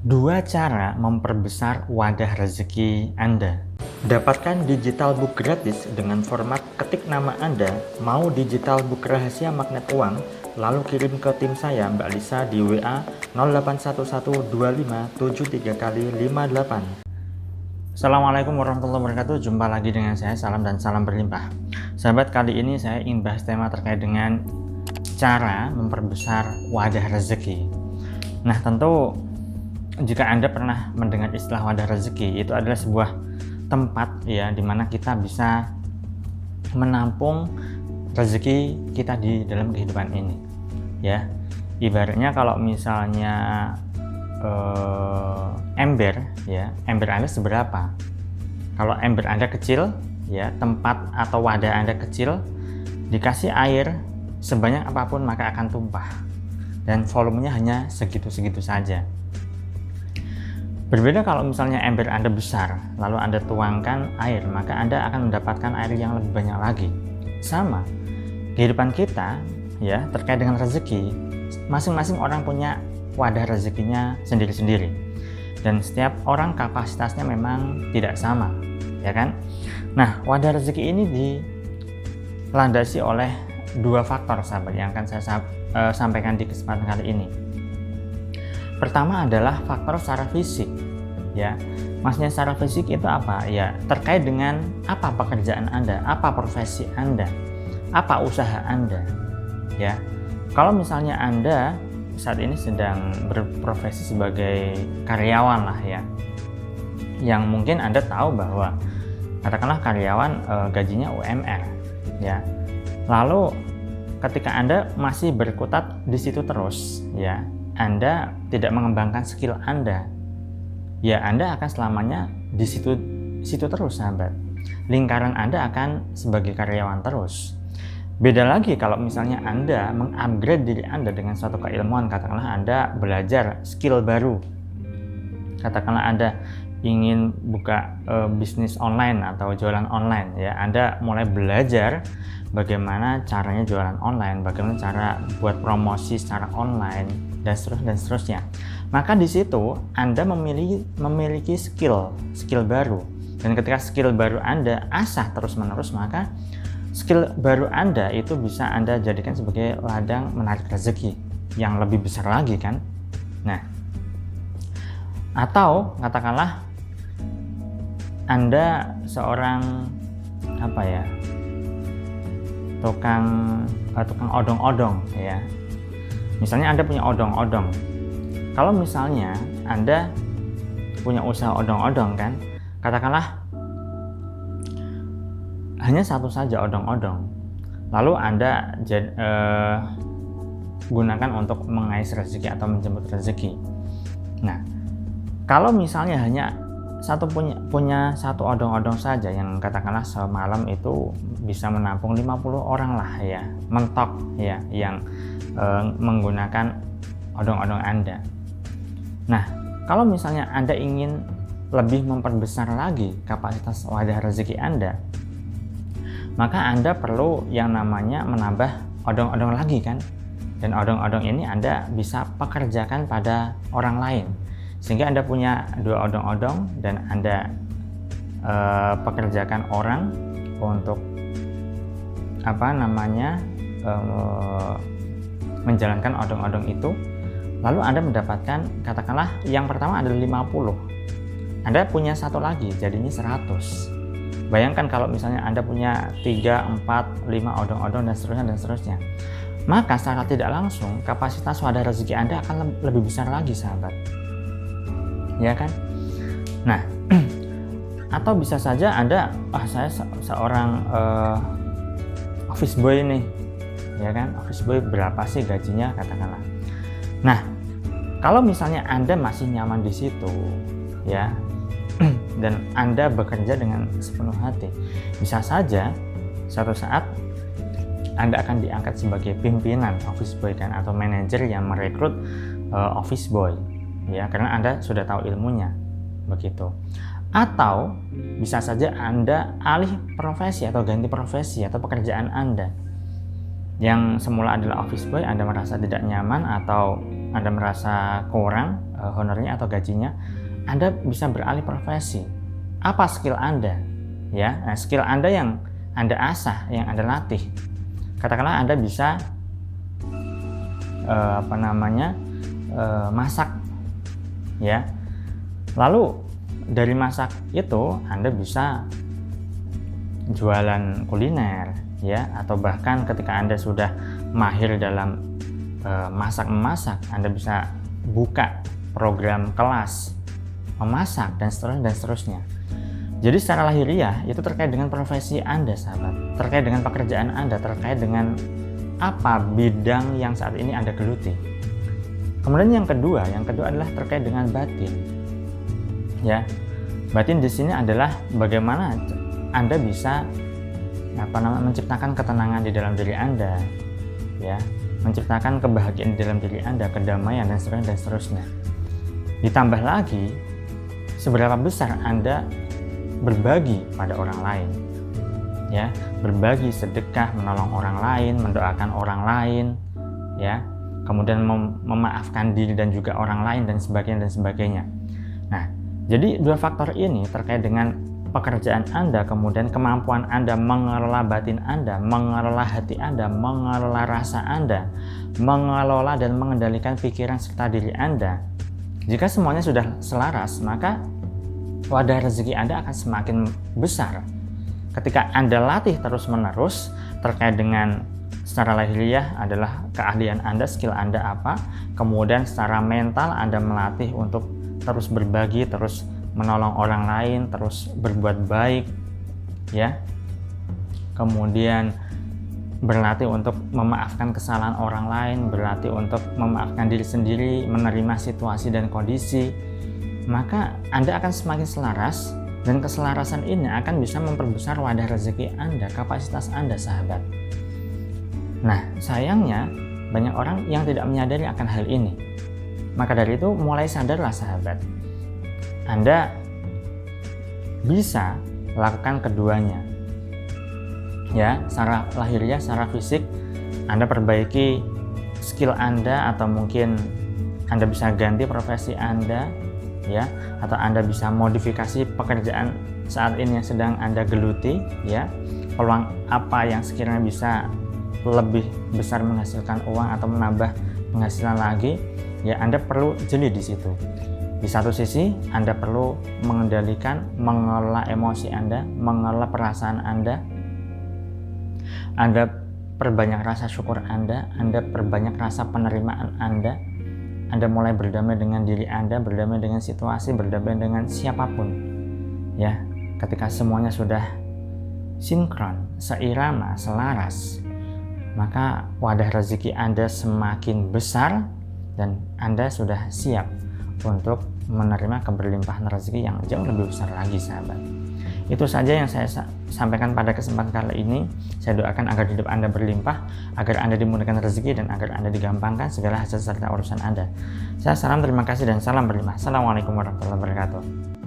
Dua cara memperbesar wadah rezeki Anda. Dapatkan digital book gratis dengan format ketik nama Anda, mau digital book rahasia magnet uang, lalu kirim ke tim saya Mbak Lisa di WA 08112573 kali 58. Assalamualaikum warahmatullahi wabarakatuh. Jumpa lagi dengan saya, salam dan salam berlimpah. Sahabat, kali ini saya ingin bahas tema terkait dengan cara memperbesar wadah rezeki. Nah, tentu jika Anda pernah mendengar istilah wadah rezeki, itu adalah sebuah tempat ya di mana kita bisa menampung rezeki kita di dalam kehidupan ini. Ya, ibaratnya kalau misalnya ember Anda seberapa? Kalau ember Anda kecil, ya tempat atau wadah Anda kecil, dikasih air sebanyak apapun maka akan tumpah dan volumenya hanya segitu-segitu saja. Berbeda kalau misalnya ember Anda besar, lalu Anda tuangkan air, maka Anda akan mendapatkan air yang lebih banyak lagi. Sama, kehidupan kita ya terkait dengan rezeki, masing-masing orang punya wadah rezekinya sendiri-sendiri. Dan setiap orang kapasitasnya memang tidak sama, ya kan? Nah, wadah rezeki ini dilandasi oleh dua faktor, sahabat, yang akan saya sampaikan di kesempatan kali ini. Pertama adalah faktor secara fisik, ya. Maksudnya secara fisik itu apa? Ya, terkait dengan apa pekerjaan Anda, apa profesi Anda, apa usaha Anda, ya. Kalau misalnya Anda saat ini sedang berprofesi sebagai karyawan lah ya, yang mungkin Anda tahu bahwa katakanlah karyawan gajinya UMR, ya. Lalu ketika Anda masih berkutat di situ terus, ya, Anda tidak mengembangkan skill Anda, ya Anda akan selamanya di situ terus, sahabat. Lingkaran Anda akan sebagai karyawan terus. Beda lagi kalau misalnya Anda mengupgrade diri Anda dengan suatu keilmuan, katakanlah Anda belajar skill baru, katakanlah Anda ingin buka bisnis online atau jualan online, ya Anda mulai belajar bagaimana caranya jualan online, bagaimana cara buat promosi secara online, dan seterusnya. Maka di situ Anda memiliki skill baru, dan ketika skill baru Anda asah terus-menerus, maka skill baru Anda itu bisa Anda jadikan sebagai ladang menarik rezeki yang lebih besar lagi kan. Nah, atau katakanlah Anda seorang tukang odong-odong ya. Misalnya Anda punya odong-odong. Kalau misalnya Anda punya usaha odong-odong kan, katakanlah hanya satu saja odong-odong, lalu Anda gunakan untuk mengais rezeki atau menjemput rezeki. Nah, kalau misalnya hanya punya satu odong-odong saja yang katakanlah semalam itu bisa menampung 50 orang lah ya, mentok ya, yang menggunakan odong-odong Anda. Nah, kalau misalnya Anda ingin lebih memperbesar lagi kapasitas wadah rezeki Anda, maka Anda perlu yang namanya menambah odong-odong lagi kan. Dan odong-odong ini Anda bisa pekerjakan pada orang lain, sehingga Anda punya dua odong-odong dan Anda pekerjakan orang untuk menjalankan odong-odong itu. Lalu Anda mendapatkan, katakanlah yang pertama adalah 50, Anda punya satu lagi jadinya 100. Bayangkan kalau misalnya Anda punya 3, 4, 5 odong-odong dan seterusnya, maka secara tidak langsung kapasitas wadah rezeki Anda akan lebih besar lagi, sahabat, ya kan? Nah, atau bisa saja Anda, saya seorang office boy nih, ya kan? Office boy berapa sih gajinya, katakanlah. Nah, kalau misalnya Anda masih nyaman di situ, ya, dan Anda bekerja dengan sepenuh hati, bisa saja suatu saat Anda akan diangkat sebagai pimpinan office boy kan, atau manajer yang merekrut office boy, ya, karena Anda sudah tahu ilmunya, begitu. Atau bisa saja Anda alih profesi atau ganti profesi atau pekerjaan Anda. Yang semula adalah office boy, Anda merasa tidak nyaman atau Anda merasa kurang, honornya atau gajinya, Anda bisa beralih profesi. Apa skill Anda? Ya, nah, skill Anda yang Anda asah, yang Anda latih. Katakanlah Anda bisa masak, ya. Lalu dari masak itu Anda bisa jualan kuliner, ya, atau bahkan ketika Anda sudah mahir dalam masak-memasak, Anda bisa buka program kelas memasak dan seterusnya. Jadi secara lahiriah itu terkait dengan profesi Anda, sahabat, terkait dengan pekerjaan Anda, terkait dengan apa bidang yang saat ini Anda geluti. Kemudian yang kedua adalah terkait dengan batin. Ya, batin di sini adalah bagaimana Anda bisa menciptakan ketenangan di dalam diri Anda, ya, menciptakan kebahagiaan di dalam diri Anda, kedamaian dan seterusnya. Ditambah lagi, seberapa besar Anda berbagi pada orang lain, ya, berbagi, sedekah, menolong orang lain, mendoakan orang lain, ya, kemudian memaafkan diri dan juga orang lain dan sebagainya. Nah, jadi dua faktor ini terkait dengan pekerjaan Anda, kemudian kemampuan Anda mengelola batin Anda, mengelola hati Anda, mengelola rasa Anda, mengelola dan mengendalikan pikiran serta diri Anda. Jika semuanya sudah selaras, maka wadah rezeki Anda akan semakin besar. Ketika Anda latih terus-menerus terkait dengan secara lahiriah adalah keahlian Anda, skill Anda apa, kemudian secara mental Anda melatih untuk terus berbagi, terus menolong orang lain, terus berbuat baik, ya. Kemudian berlatih untuk memaafkan kesalahan orang lain, berlatih untuk memaafkan diri sendiri, menerima situasi dan kondisi, maka Anda akan semakin selaras, dan keselarasan ini akan bisa memperbesar wadah rezeki Anda, kapasitas Anda, sahabat. Nah, sayangnya banyak orang yang tidak menyadari akan hal ini. Maka dari itu mulai sadarlah, sahabat. Anda bisa lakukan keduanya. Ya, secara lahiriah, secara fisik Anda perbaiki skill Anda, atau mungkin Anda bisa ganti profesi Anda, ya, atau Anda bisa modifikasi pekerjaan saat ini yang sedang Anda geluti, ya. Peluang apa yang sekiranya bisa lebih besar menghasilkan uang atau menambah penghasilan lagi, ya, Anda perlu jeli di situ. Di satu sisi Anda perlu mengendalikan, mengelola emosi Anda, mengelola perasaan Anda perbanyak rasa syukur Anda perbanyak rasa penerimaan Anda mulai berdamai dengan diri Anda, berdamai dengan situasi, berdamai dengan siapapun, ya. Ketika semuanya sudah sinkron, seirama, selaras, maka wadah rezeki Anda semakin besar dan Anda sudah siap untuk menerima keberlimpahan rezeki yang jauh lebih besar lagi, sahabat. Itu saja yang saya sampaikan pada kesempatan kali ini. Saya doakan agar hidup Anda berlimpah, agar Anda dimudahkan rezeki, dan agar Anda digampangkan segala hajat serta urusan Anda. Saya salam, terima kasih, dan salam berlimpah. Assalamualaikum warahmatullahi wabarakatuh.